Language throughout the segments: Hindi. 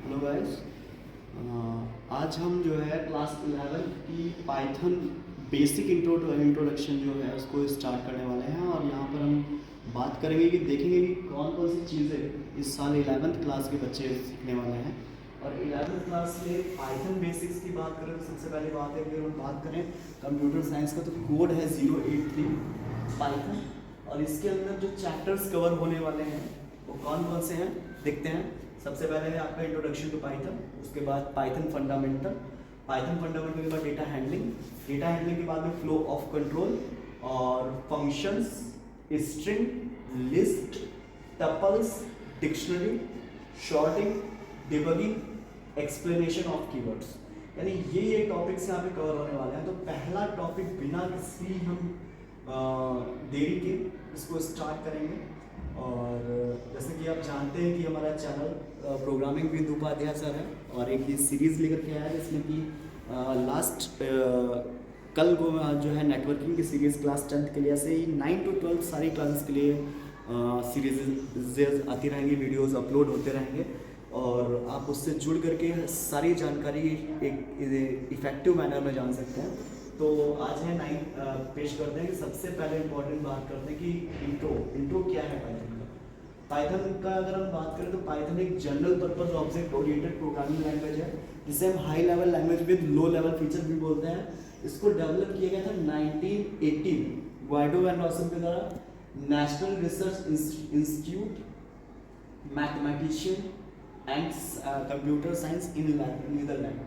Hello guys. आज हम जो है क्लास 11 की पाइथन बेसिक इंट्रोडक्शन जो है उसको स्टार्ट करने वाले हैं और यहाँ पर हम बात करेंगे कि देखेंगे कि कौन कौन सी चीज़ें इस साल 11th क्लास के बच्चे सीखने वाले हैं। और 11th क्लास में पाइथन बेसिक्स की बात करें तो सबसे पहले बात है, अगर हम बात करें कंप्यूटर साइंस का, तो कोड है 083 पाइथन। और इसके अंदर जो चैप्टर्स कवर होने वाले हैं वो कौन कौन से हैं देखते हैं। सबसे पहले है आपका इंट्रोडक्शन टू पाइथन, उसके बाद पाइथन फंडामेंटल, पाइथन फंडामेंटल के बाद डेटा हैंडलिंग, डेटा हैंडलिंग के बाद में फ्लो ऑफ कंट्रोल और functions, string, list, tuples, dictionary, sorting, debugging, explanation of keywords. यानी ये टॉपिक्स यहाँ पे कवर होने वाले हैं। तो पहला टॉपिक बिना किसी हम देरी के इसको स्टार्ट करेंगे। और जैसे कि आप जानते हैं कि हमारा channel programming with Upadhyay sir है और एक ये सीरीज़ लेकर के आया है जिसमें कि लास्ट कल को जो है नेटवर्किंग की सीरीज़ क्लास 10th के लिए, ऐसे ही 9 to 12 सारी क्लासेस के लिए सीरीज आती रहेंगी, वीडियोस अपलोड होते रहेंगे और आप उससे जुड़ करके सारी जानकारी एक इफ़ेक्टिव मैनर में जान सकते हैं। तो आज है 9 पेश करते हैं कि सबसे पहले इंपॉर्टेंट बात करते हैं कि इंट्रो क्या है पाइथन का। पाइथन का अगर हम बात करें तो पाइथन एक general purpose object oriented programming language है जिसे हम high level language with low level feature भी बोलते हैं। इसको डेवलप किया गया था 1918 ग्वाइडो वैन रॉसन के द्वारा, national research institute, mathematician and computer science in Netherland.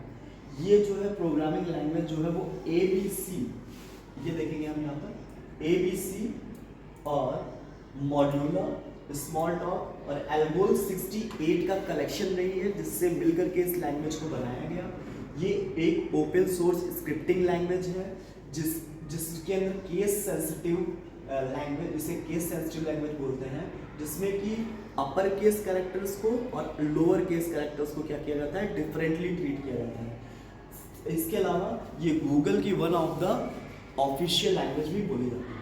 ये जो है प्रोग्रामिंग लैंग्वेज जो है वो ABC, ये देखेंगे हम यहाँ पर ABC और मॉड्यूलर, स्मॉल टॉप और एल्गोल 68 का कलेक्शन रही है जिससे मिलकर के इस लैंग्वेज को बनाया गया। ये एक ओपन सोर्स स्क्रिप्टिंग लैंग्वेज है जिसके अंदर केस सेंसिटिव लैंग्वेज, इसे केस सेंसिटिव लैंग्वेज बोलते हैं, जिसमें कि अपर केस कैरेक्टर्स को और लोअर केस कैरेक्टर्स को क्या किया जाता है, डिफरेंटली ट्रीट किया जाता है। इसके अलावा ये गूगल की one of the official language भी बोली जाती है।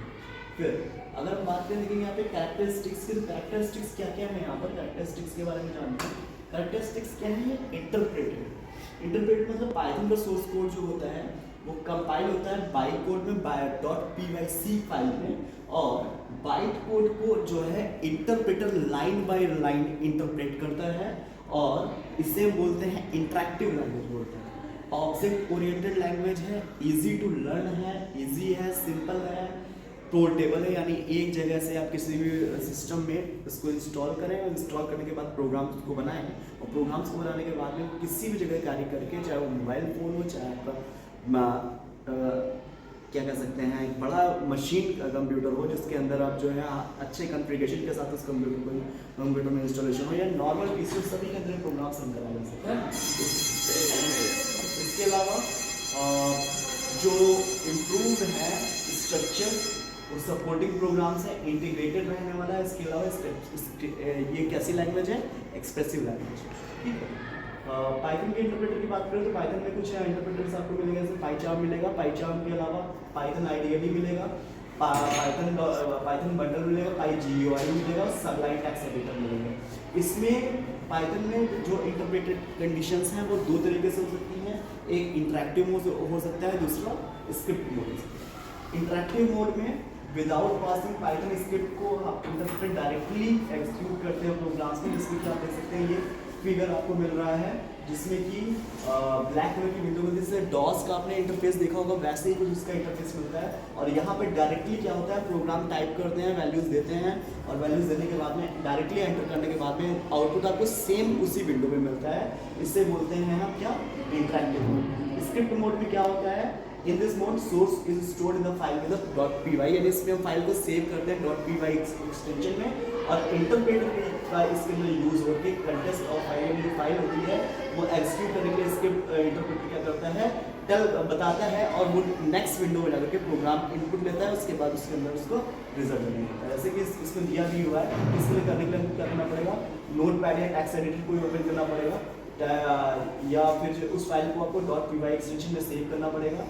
फिर अगर हम बात करें देखेंगे यहाँ पे कैरेक्टरिस्टिक्स की, कैरेक्टरिस्टिक्स क्या क्या है यहाँ पर, कैरेक्टरिस्टिक्स के बारे में जानते हैं। कैरेक्टरिस्टिक्स क्या है, इंटरप्रेटेड मतलब पाइथन का सोर्स कोड जो होता है वो कंपाइल होता है बाइट कोड में .pyc फाइल में, और बाइट कोड को जो है interpreter line by line interpret करता है और इसे बोलते हैं इंटरैक्टिव लैंग्वेज बोलते हैं। ऑब्जेक्ट ओरिएंटेड लैंग्वेज है, इजी टू लर्न है, इजी है, सिंपल है, पोर्टेबल है, यानी एक जगह से आप किसी भी सिस्टम में इसको इंस्टॉल करें और इंस्टॉल करने के बाद प्रोग्राम्स को बनाएं और प्रोग्राम्स को बनाने के बाद में किसी भी जगह कार्य करके, चाहे वो मोबाइल फ़ोन हो, चाहे आपका क्या कह सकते हैं एक बड़ा मशीन का कंप्यूटर हो जिसके अंदर आप जो है अच्छे कॉन्फ़िगरेशन के साथ उस कंप्यूटर में इंस्टॉलेशन हो, या नॉर्मल पीसी, सभी के अंदर प्रोग्राम्स रन कराया जा सकता है। इसके अलावा जो इम्प्रूव्ड है स्ट्रक्चर, वो सपोर्टिंग प्रोग्राम्स है, इंटीग्रेटेड रहने वाला है। इसके अलावा ये कैसी लैंग्वेज है, एक्सप्रेसिव लैंग्वेज, ठीक है। पाइथन के इंटरप्रेटर की बात करें तो पाइथन में कुछ इंटरप्रेटर्स आपको मिलेगा, जैसे पाइचार्म मिलेगा, पाइचार्म के अलावा पाइथन आईडीएली मिलेगा, पाइथन बंडल मिलेगा, PyGUI मिलेगा, सबलाइन टेक्स्ट एडिटर मिलेगा। इसमें पाइथन में जो इंटरप्रेटेड कंडीशंस हैं वो दो तरीके से हो सकती हैं, एक इंटरैक्टिव मोड हो सकता है, दूसरा स्क्रिप्ट मोड हो सकता है। इंटरैक्टिव मोड में विदाउट पासिंग पाइथन स्क्रिप्ट को आप इंटरप्रेटर डायरेक्टली एग्जीक्यूट करते हैं प्रोग्राम्स में, जिसमें कि आप देख सकते हैं ये फिगर आपको मिल रहा है जिसमें कि ब्लैक कलर की विंडो में जैसे डॉस का आपने इंटरफेस देखा होगा वैसे ही कुछ इसका इंटरफेस मिलता है। और यहाँ पे डायरेक्टली क्या होता है, प्रोग्राम टाइप करते हैं, वैल्यूज़ देते हैं और वैल्यूज़ देने के बाद में डायरेक्टली एंटर करने के बाद में आउटपुट आपको सेम उसी विंडो में मिलता है। इससे बोलते हैं हम क्या, इंटरैक्टिव मोड। स्क्रिप्ट मोड में क्या होता है, in this mode source is stored in the file with .py, यानी इसमें हम फाइल को सेव करते हैं .py एक्सटेंशन में, और इंटरप्रेटर का इसके अंदर यूज होकर कंटेस्ट ऑफ फाइल में जो फाइल होती है वो एग्जीक्यूट करने के लिए स्क्रिप्ट इंटरप्रेटर क्या करता है, बताता है और वो नेक्स्ट विंडो में जाकर के प्रोग्राम इनपुट लेता है, उसके बाद उसके अंदर उसको रिजल्ट देता है। जैसे कि इसमें दिया भी हुआ है, इसके लिए करने के लिए क्या करना पड़ेगा, नोटपैड या टेक्स्ट एडिटर को ओपन करना पड़ेगा या फिर उस फाइल को आपको .py एक्सटेंशन में सेव करना पड़ेगा।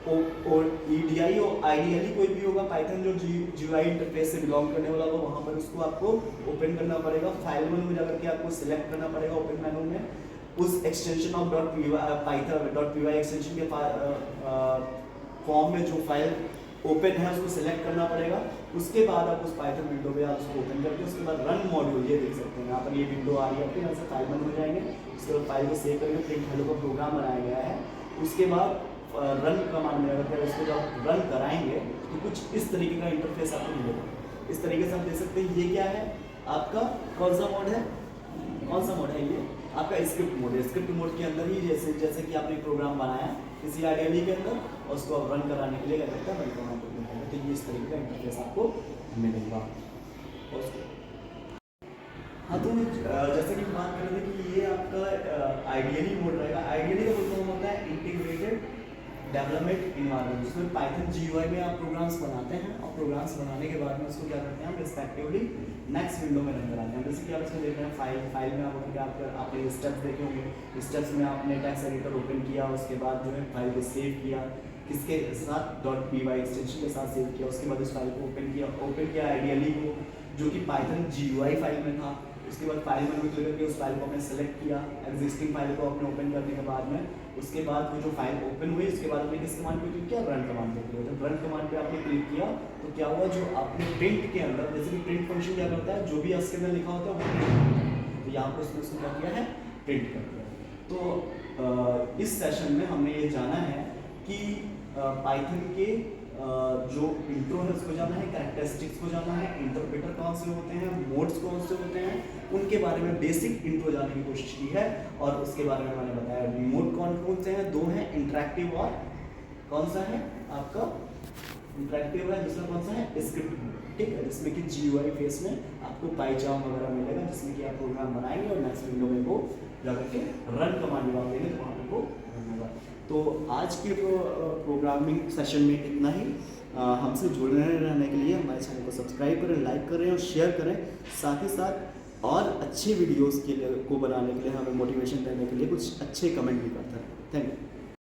और EDI और आइडियली कोई भी होगा पाइथन जो GUI इंटरफेस से बिलोंग करने वाला होगा, वहाँ पर उसको आपको ओपन करना पड़ेगा। फाइल मेनू में जाकर के आपको सिलेक्ट करना पड़ेगा ओपन मेनू में, उस एक्सटेंशन ऑफ .py एक्सटेंशन के फॉर्म में जो फाइल ओपन है उसको सिलेक्ट करना पड़ेगा। उसके बाद आप उस पाइथन विंडो पे आप उसको ओपन करके उसके बाद रन मॉड्यूल ये देख सकते हैं यहाँ पर ये विंडो आ रही है आपके, यहाँ से फाइल बंद हो जाएंगे। उसके बाद फाइल को सेव करके प्रिंट हेलो का प्रोग्राम बनाया गया है। उसके बाद रन कमांड में अगर उसको जब रन कराएंगे तो कुछ इस तरीके का इंटरफेस आपको मिलेगा। इस तरीके से आप देख सकते हैं ये क्या है आपका, कौन सा मोड है, कौन सा मोड है ये आपका स्क्रिप्ट मोड है। स्क्रिप्ट मोड के अंदर ही जैसे कि आपने प्रोग्राम बनाया किसी IDE के अंदर और उसको आप रन कराने के लिए क्या करता है रन कमांड को मिलेगा। तो ये इस तरीके का इंटरफेस आपको मिलेगा। हाँ तो जैसे कि बात कर रहे थे कि ये आपका आइडियली मोड रहेगा। आइडियली का फुल फॉर्म होता है इंटीग्रेटेड डेवलपमेंट इन्वायरमेंट, जिसमें पाइथन GUI में आप प्रोग्राम्स बनाते हैं और प्रोग्राम्स बनाने के बाद में उसको क्या करते हैं हम रिस्पेक्टिवली नेक्स्ट विंडो में रन कराते हैं। जैसे कि आप इसमें देख रहे हैं फाइल में आपने स्टेप्स देखे होंगे। स्टेप्स में आपने टेक्स्ट एडिटर ओपन किया, उसके बाद जो है फाइल को सेव किया किसके साथ .py एक्सटेंशन के साथ सेव किया। उसके बाद उस फाइल को ओपन किया आइडियली को जो कि पाइथन GUI फाइल में था। उसके बाद फाइल में क्लिक करके उस फाइल को आपने सेलेक्ट किया, एग्जिस्टिंग फाइल को आपने ओपन करने के बाद में उसके बाद वो जो फाइल ओपन हुई उसके बाद आपने किस कमांड पे क्लिक किया, रन कमांड पे क्लिक किया। जब रन कमांड पे आपने क्लिक किया तो क्या हुआ, जो आपने प्रिंट के अंदर जैसे कि प्रिंट फंक्शन क्या करता है, जो भी इसके अंदर लिखा होता है वो प्रिंट करता है। तो यहाँ पर उसने उसको क्या किया है, प्रिंट कर दिया। तो इस सेशन में हमने ये जाना है कि पाइथन के जो इंट्रो है उसको जाना है, कैरेक्टरिस्टिक्स को जाना है, इंटरप्रेटर कौन से होते हैं, मोड्स कौन से होते हैं, उनके बारे में बेसिक इंट्रो जानने की कोशिश की है। और उसके बारे में मैंने बताया मोड कौन कौन से हैं, दो हैं, इंटरेक्टिव और कौन सा है आपका इंटरेक्टिव है, दूसरा कौन सा है स्क्रिप्ट मोड, ठीक है, जिसमें कि GUI फेस में आपको पाइचार्म वगैरह मिलेगा जिसमें कि आप प्रोग्राम बनाएंगे और नेक्स्ट विंडो में वो जाकर के रन कमांड जवाब देंगे तो वहाँ पे वो रन होगा। तो आज के प्रोग्रामिंग सेशन में इतना ही। हमसे जुड़े रहने के लिए हमारे चैनल को सब्सक्राइब करें, लाइक करें और शेयर करें। साथ ही साथ और अच्छे वीडियोस के लिए को बनाने के लिए हमें मोटिवेशन देने के लिए कुछ अच्छे कमेंट भी करते हैं। Thank you.